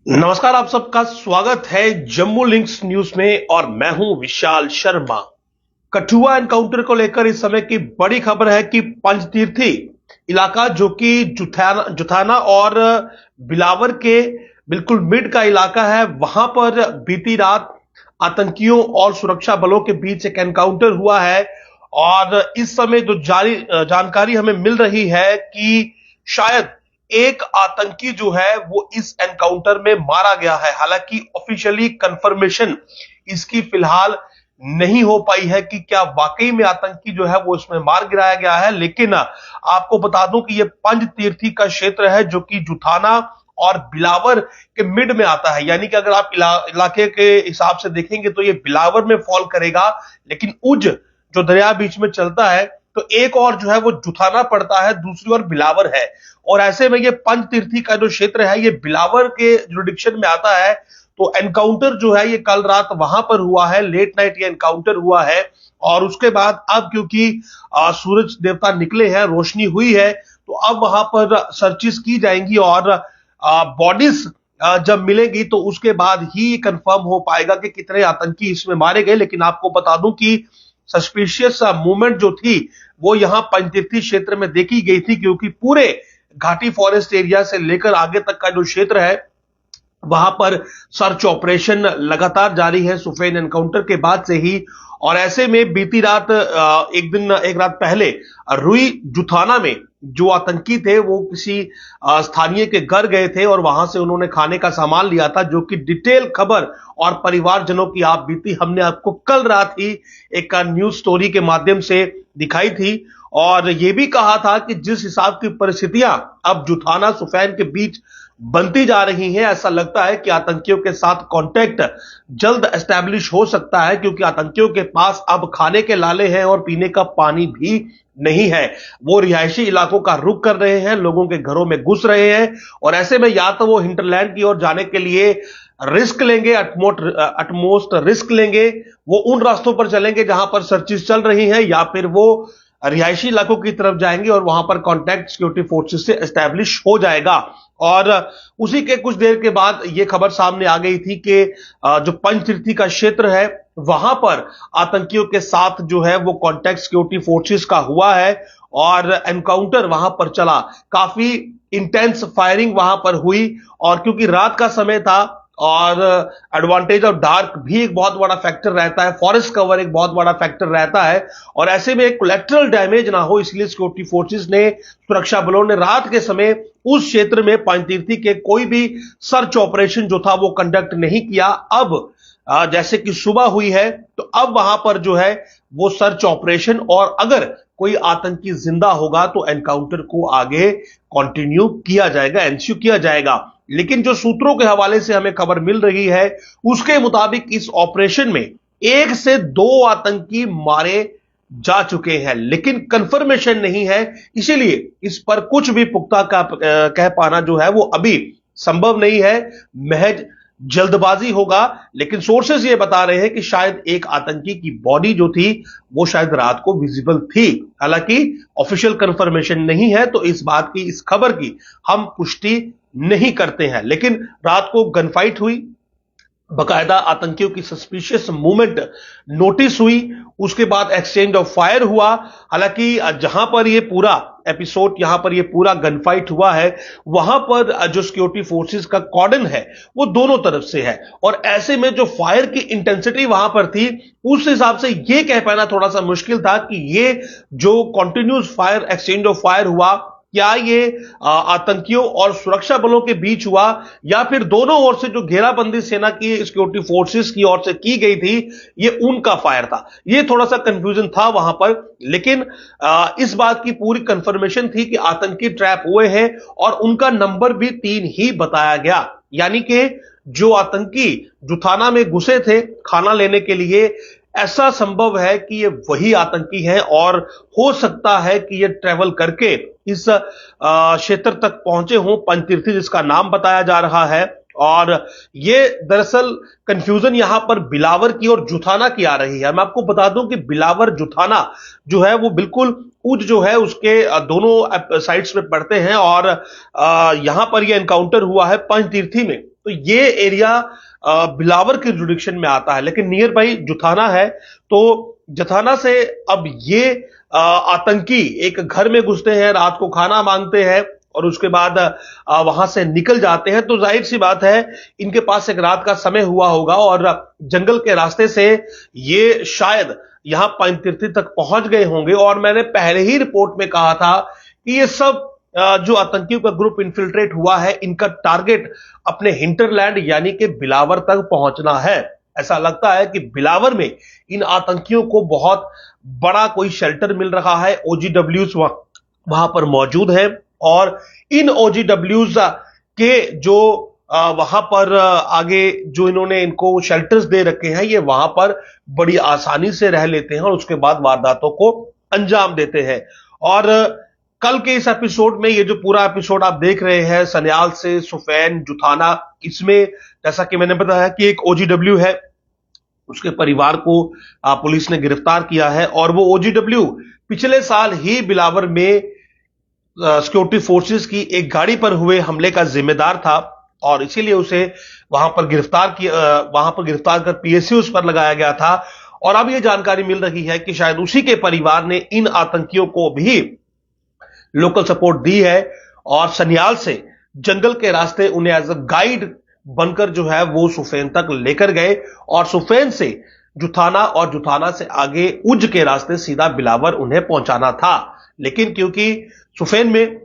नमस्कार, आप सबका स्वागत है जम्मू लिंक्स न्यूज में और मैं हूं विशाल शर्मा। कठुआ एनकाउंटर को लेकर इस समय की बड़ी खबर है कि पंचतीर्थी इलाका जो कि जुथाना और बिलावर के बिल्कुल मिड का इलाका है, वहां पर बीती रात आतंकियों और सुरक्षा बलों के बीच एक एनकाउंटर हुआ है। और इस समय जो जारी जानकारी हमें मिल रही है कि शायद एक आतंकी जो है वो इस एनकाउंटर में मारा गया है। हालांकि ऑफिशियली कंफर्मेशन इसकी फिलहाल नहीं हो पाई है कि क्या वाकई में आतंकी जो है वो इसमें मार गिराया गया है। लेकिन आपको बता दूं कि ये पंचतीर्थी का क्षेत्र है जो कि जुथाना और बिलावर के मिड में आता है। यानी कि अगर आप इलाके के हिसाब से देखेंगे तो ये बिलावर में फॉल करेगा, लेकिन उज जो दरिया बीच में चलता है तो एक और जो है वो जुथाना पड़ता है, दूसरी ओर बिलावर है। और ऐसे में ये पंचतीर्थी का जो क्षेत्र है ये बिलावर के जुरिडिक्शन में आता है। तो एनकाउंटर जो है ये कल रात वहां पर हुआ है, लेट नाइट ये एनकाउंटर हुआ है। और उसके बाद अब क्योंकि सूरज देवता निकले हैं, रोशनी हुई है, तो अब वहां पर सर्चिस की जाएंगी और बॉडीज जब मिलेगी तो उसके बाद ही कंफर्म हो पाएगा कि कितने आतंकी इसमें मारे गए। लेकिन आपको बता दूं कि सस्पिशियस मूवमेंट जो थी वो यहां पंचतीर्थी क्षेत्र में देखी गई थी, क्योंकि पूरे घाटी फॉरेस्ट एरिया से लेकर आगे तक का जो क्षेत्र है वहां पर सर्च ऑपरेशन लगातार जारी है सुफेन एनकाउंटर के बाद से ही। और ऐसे में बीती रात एक रात पहले रुई जुथाना में जो आतंकी थे वो किसी स्थानीय के घर गए थे और वहां से उन्होंने खाने का सामान लिया था, जो कि डिटेल खबर और परिवारजनों की आप बीती हमने आपको कल रात ही एक न्यूज स्टोरी के माध्यम से दिखाई थी। और यह भी कहा था कि जिस हिसाब की परिस्थितियां अब जुथाना सुफैन के बीच बनती जा रही हैं, ऐसा लगता है कि आतंकियों के साथ कांटेक्ट जल्द एस्टैब्लिश हो सकता है, क्योंकि आतंकियों के पास अब खाने के लाले हैं और पीने का पानी भी नहीं है। वो रिहायशी इलाकों का रुख कर रहे हैं, लोगों के घरों में घुस रहे हैं। और ऐसे में या तो वो हिंटरलैंड की ओर जाने के लिए रिस्क लेंगे, अटमोस्ट रिस्क लेंगे, वो उन रास्तों पर चलेंगे जहां पर सर्चिस चल रही हैं, या फिर वो रिहायशी इलाकों की तरफ जाएंगे और वहां पर कॉन्टैक्ट सिक्योरिटी फोर्सेस से एस्टैब्लिश हो जाएगा। और उसी के कुछ देर के बाद यह खबर सामने आ गई थी कि जो पंचतीर्थी का क्षेत्र है वहां पर आतंकियों के साथ जो है वो कॉन्टैक्ट सिक्योरिटी फोर्सेस का हुआ है और एनकाउंटर वहां पर चला। काफी इंटेंस फायरिंग वहां पर हुई, और क्योंकि रात का समय था और एडवांटेज ऑफ डार्क भी एक बहुत बड़ा फैक्टर रहता है, फॉरेस्ट कवर एक बहुत बड़ा फैक्टर रहता है, और ऐसे में कोलैटरल डैमेज ना हो इसलिए सिक्योरिटी फोर्सेस ने, सुरक्षा बलों ने रात के समय उस क्षेत्र में पंचतीर्थी के कोई भी सर्च ऑपरेशन जो था वो कंडक्ट नहीं किया। अब जैसे कि सुबह हुई है तो अब वहां पर जो है वो सर्च ऑपरेशन, और अगर कोई आतंकी जिंदा होगा तो एनकाउंटर को आगे कंटिन्यू किया जाएगा, एनस्यू किया जाएगा। लेकिन जो सूत्रों के हवाले से हमें खबर मिल रही है उसके मुताबिक इस ऑपरेशन में 1 से 2 आतंकी मारे जा चुके हैं, लेकिन कंफर्मेशन नहीं है, इसीलिए इस पर कुछ भी पुख्ता का कह पाना जो है वो अभी संभव नहीं है, महज जल्दबाजी होगा। लेकिन सोर्सेस ये बता रहे हैं कि शायद एक आतंकी की बॉडी जो थी वो शायद रात को विजिबल थी। हालांकि ऑफिशियल कंफर्मेशन नहीं है तो इस बात की, इस खबर की हम पुष्टि नहीं करते हैं। लेकिन रात को गनफाइट हुई, बकायदा आतंकियों की सस्पिशियस मूवमेंट नोटिस हुई, उसके बाद एक्सचेंज ऑफ फायर हुआ। हालांकि जहां पर ये पूरा एपिसोड, यहां पर ये पूरा गनफाइट हुआ है, वहां पर जो सिक्योरिटी फोर्सेस का कॉर्डन है वो दोनों तरफ से है, और ऐसे में जो फायर की इंटेंसिटी वहां पर थी उस हिसाब से ये कह पाना थोड़ा सा मुश्किल था कि ये जो continuous fire, exchange of fire हुआ, क्या ये आतंकियों और सुरक्षा बलों के बीच हुआ या फिर दोनों ओर से जो घेराबंदी सेना की सिक्योरिटी फोर्सेस की ओर से की गई थी ये उनका फायर था। ये थोड़ा सा कंफ्यूजन था वहां पर। लेकिन इस बात की पूरी कंफर्मेशन थी कि आतंकी ट्रैप हुए हैं और उनका नंबर भी 3 ही बताया गया। यानी कि जो आतंकी जुथाना में घुसे थे खाना लेने के लिए, ऐसा संभव है कि ये वही आतंकी हैं, और हो सकता है कि ये ट्रेवल करके इस क्षेत्र तक पहुंचे हों, पंचतीर्थी जिसका नाम बताया जा रहा है। और ये दरअसल कंफ्यूजन यहां पर बिलावर की और जुथाना की आ रही है। मैं आपको बता दूं कि बिलावर जुथाना जो है वो बिल्कुल उज जो है उसके दोनों साइड्स में पड़ते हैं, और यहां पर ये एनकाउंटर हुआ है पंचतीर्थी में। तो ये एरिया बिलावर के जुडिक्शन में आता है, लेकिन नियर बाई जुथाना है। तो जथाना से अब ये आतंकी एक घर में घुसते हैं, रात को खाना मांगते हैं और उसके बाद वहां से निकल जाते हैं। तो जाहिर सी बात है इनके पास एक रात का समय हुआ होगा और जंगल के रास्ते से ये शायद यहां पंचतीर्थी तक पहुंच गए होंगे। और मैंने पहले ही रिपोर्ट में कहा था कि ये सब जो आतंकियों का ग्रुप इन्फिल्ट्रेट हुआ है, इनका टारगेट अपने हिंटरलैंड यानी कि बिलावर तक पहुंचना है। ऐसा लगता है कि बिलावर में इन आतंकियों को बहुत बड़ा कोई शेल्टर मिल रहा है। ओजीडब्ल्यूज वहां पर मौजूद है और इन ओजीडब्ल्यूज के जो वहां पर आगे जो इन्होंने इनको शेल्टर्स दे रखे हैं, ये वहां पर बड़ी आसानी से रह लेते हैं और उसके बाद वारदातों को अंजाम देते हैं। और कल के इस एपिसोड में, ये जो पूरा एपिसोड आप देख रहे हैं सन्याल से सुफैन जुथाना, इसमें जैसा कि मैंने बताया कि एक ओजीडब्ल्यू है, उसके परिवार को पुलिस ने गिरफ्तार किया है और वो ओजीडब्ल्यू पिछले साल ही बिलावर में सिक्योरिटी फोर्सेस की एक गाड़ी पर हुए हमले का जिम्मेदार था और इसीलिए उसे वहां पर गिरफ्तार कर पीएससी उस पर लगाया गया था। और अब यह जानकारी मिल रही है कि शायद उसी के परिवार ने इन आतंकियों को भी लोकल सपोर्ट दी है और सन्याल से जंगल के रास्ते उन्हें एज अ गाइड बनकर जो है वो सुफेन तक लेकर गए और सुफेन से जुथाना और जुथाना से आगे उज के रास्ते सीधा बिलावर उन्हें पहुंचाना था। लेकिन क्योंकि सुफेन में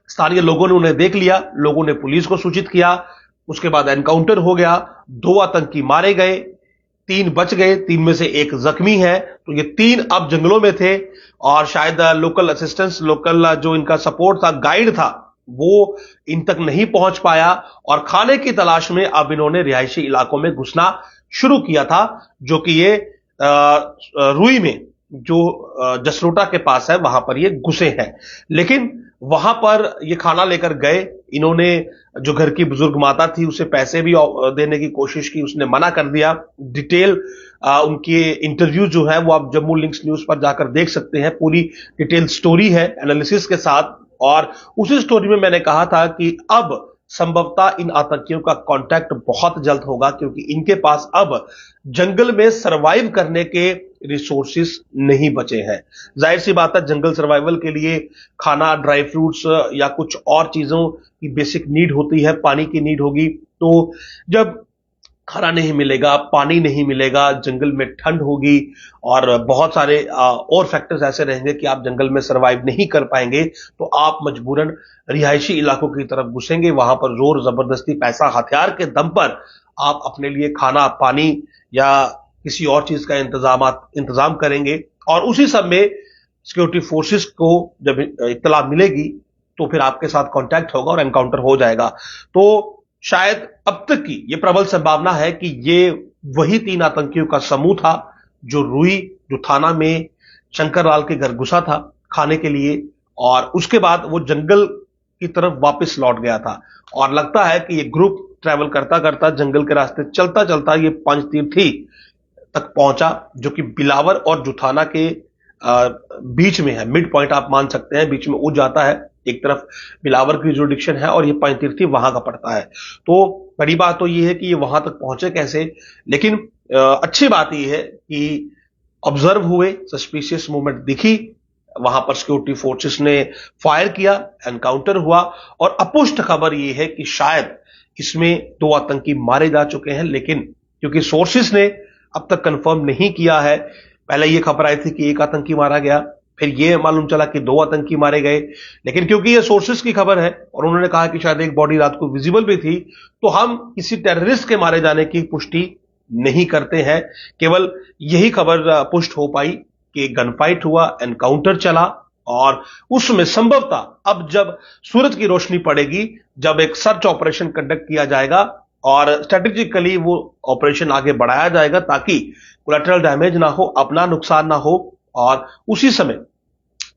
स्थानीय लोगों ने उन्हें देख लिया, लोगों ने पुलिस को सूचित किया, उसके बाद एनकाउंटर हो गया, 2 आतंकी मारे गए, 3 बच गए, 3 में से 1 जख्मी है। तो ये 3 अब जंगलों में थे और शायद लोकल असिस्टेंस, लोकल जो इनका सपोर्ट था, गाइड था, वो इन तक नहीं पहुंच पाया और खाने की तलाश में अब इन्होंने रिहायशी इलाकों में घुसना शुरू किया था, जो कि ये रुई में जो जसरोटा के पास है वहां पर ये घुसे हैं। लेकिन वहां पर ये खाना लेकर गए, इन्होंने जो घर की बुजुर्ग माता थी उसे पैसे भी देने की कोशिश की, उसने मना कर दिया। डिटेल उनके इंटरव्यू जो है वो आप जम्मू लिंक्स न्यूज पर जाकर देख सकते हैं, पूरी डिटेल स्टोरी है एनालिसिस के साथ। और उसी स्टोरी में मैंने कहा था कि अब संभवतः इन आतंकियों का कांटेक्ट बहुत जल्द होगा क्योंकि इनके पास अब जंगल में सरवाइव करने के रिसोर्सेस नहीं बचे हैं। जाहिर सी बात है जंगल सर्वाइवल के लिए खाना, ड्राई फ्रूट्स या कुछ और चीजों की बेसिक नीड होती है, पानी की नीड होगी। तो जब खाना नहीं मिलेगा, पानी नहीं मिलेगा, जंगल में ठंड होगी और बहुत सारे और फैक्टर्स ऐसे रहेंगे कि आप जंगल में सरवाइव नहीं कर पाएंगे, तो आप मजबूरन रिहायशी इलाकों की तरफ घुसेंगे। वहां पर जोर जबरदस्ती, पैसा, हथियार के दम पर आप अपने लिए खाना, पानी या किसी और चीज का इंतजाम करेंगे और उसी समय सिक्योरिटी फोर्सेस को जब इत्तला मिलेगी तो फिर आपके साथ कांटेक्ट होगा और एनकाउंटर हो जाएगा। तो शायद अब तक की ये प्रबल संभावना है कि ये वही 3 आतंकियों का समूह था जो रुई, जो थाना में शंकर लाल के घर घुसा था खाने के लिए और उसके बाद वो जंगल की तरफ वापस लौट गया था। और लगता है कि ये ग्रुप ट्रैवल करता करता जंगल के रास्ते चलता चलता ये पंचतीर्थी तक पहुंचा, जो कि बिलावर और जुथाना के बीच में है। मिड पॉइंट आप मान सकते हैं, बीच में उज जाता है। एक तरफ बिलावर की जुरिडिक्शन है और ये पंचतीर्थी वहां का पड़ता है। तो बड़ी बात तो ये है कि ये वहां तक पहुंचे कैसे। लेकिन अच्छी बात ये है कि ऑब्जर्व हुए, सस्पिशियस मूवमेंट दिखी, वहां पर सिक्योरिटी फोर्सेस ने फायर किया, एनकाउंटर हुआ और अपुष्ट खबर यह है कि शायद इसमें 2 आतंकी मारे जा चुके हैं। लेकिन क्योंकि सोर्सेस ने अब तक कंफर्म नहीं किया है, पहले यह खबर आई थी कि 1 आतंकी मारा गया, फिर यह मालूम चला कि 2 आतंकी मारे गए। लेकिन क्योंकि यह सोर्सेस की खबर है और उन्होंने कहा कि शायद एक बॉडी रात को विजिबल भी थी, तो हम किसी टेररिस्ट के मारे जाने की पुष्टि नहीं करते हैं। केवल यही खबर पुष्ट हो पाई कि गन फाइट हुआ, एनकाउंटर चला और उसमें संभवतः अब जब सूरज की रोशनी पड़ेगी, जब एक सर्च ऑपरेशन कंडक्ट किया जाएगा और स्ट्रेटेजिकली वो ऑपरेशन आगे बढ़ाया जाएगा ताकि कोलैटरल डैमेज ना हो, अपना नुकसान ना हो, और उसी समय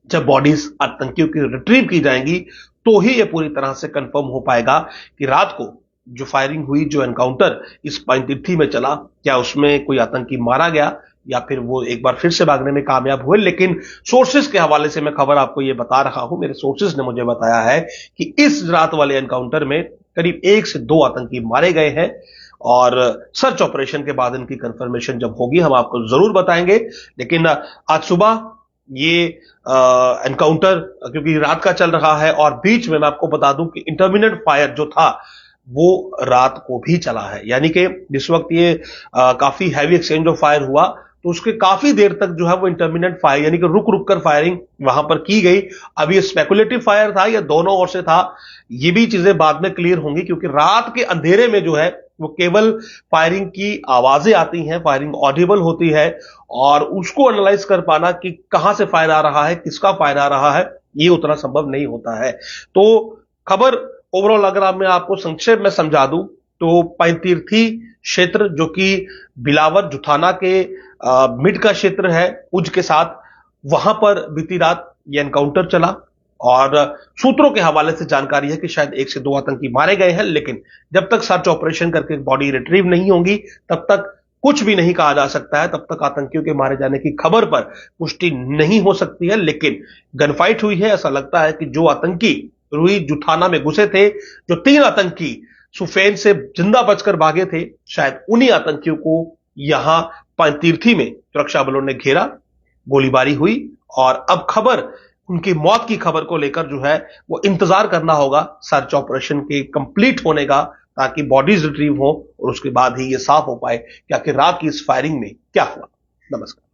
जब बॉडीज आतंकियों की रिट्रीव की जाएंगी तो ही यह पूरी तरह से कंफर्म हो पाएगा कि रात को जो फायरिंग हुई, जो एनकाउंटर इस पंचतीर्थी में चला, क्या उसमें कोई आतंकी मारा गया या फिर वो एक बार फिर से भागने में कामयाब हुए। लेकिन सोर्सेस के हवाले से मैं खबर आपको ये बता रहा हूं, मेरे सोर्सेस ने मुझे बताया है कि इस रात वाले एनकाउंटर में करीब 1 से 2 आतंकी मारे गए हैं और सर्च ऑपरेशन के बाद इनकी कंफर्मेशन जब होगी हम आपको जरूर बताएंगे। लेकिन आज सुबह ये एनकाउंटर क्योंकि रात का चल रहा है और बीच में मैं आपको बता दूं कि इंटरमिनेंट फायर जो था वो रात को भी चला है, यानी कि जिस वक्त ये काफी हैवी एक्सचेंज ऑफ फायर हुआ तो उसके काफी देर तक जो है वो इंटरमिनेंट फायर यानी कि रुक रुक कर फायरिंग वहां पर की गई। अब ये स्पेकुलेटिव फायर था या दोनों ओर से था, ये भी चीजें बाद में क्लियर होंगी, क्योंकि रात के अंधेरे में जो है वो केवल फायरिंग की आवाजें आती हैं, फायरिंग ऑडिबल होती है और उसको एनालाइज कर पाना कि कहां से फायर आ रहा है, किसका फायर आ रहा है, ये उतना संभव नहीं होता है। तो खबर ओवरऑल अगर मैं आपको संक्षेप में समझा दूं तो पैंतीर्थी क्षेत्र जो कि बिलावर जुथाना के मिड का क्षेत्र है उज के साथ, वहां पर बीती रात यह एनकाउंटर चला और सूत्रों के हवाले से जानकारी है कि शायद 1 से 2 आतंकी मारे गए हैं, लेकिन जब तक सर्च ऑपरेशन करके बॉडी रिट्रीव नहीं होगी तब तक कुछ भी नहीं कहा जा सकता है, तब तक आतंकियों के मारे जाने की खबर पर पुष्टि नहीं हो सकती है। लेकिन गनफाइट हुई है, ऐसा लगता है कि जो आतंकी रुई जुथाना में घुसे थे, जो 3 आतंकी सुफेन से जिंदा बचकर भागे थे, शायद उन्हीं आतंकियों को यहां पैंतीर्थी में सुरक्षा बलों ने घेरा, गोलीबारी हुई और अब खबर उनकी मौत की खबर को लेकर जो है वो इंतजार करना होगा सर्च ऑपरेशन के कंप्लीट होने का, ताकि बॉडीज रिट्रीव हो और उसके बाद ही ये साफ हो पाए कि आखिर रात की इस फायरिंग में क्या हुआ। नमस्कार।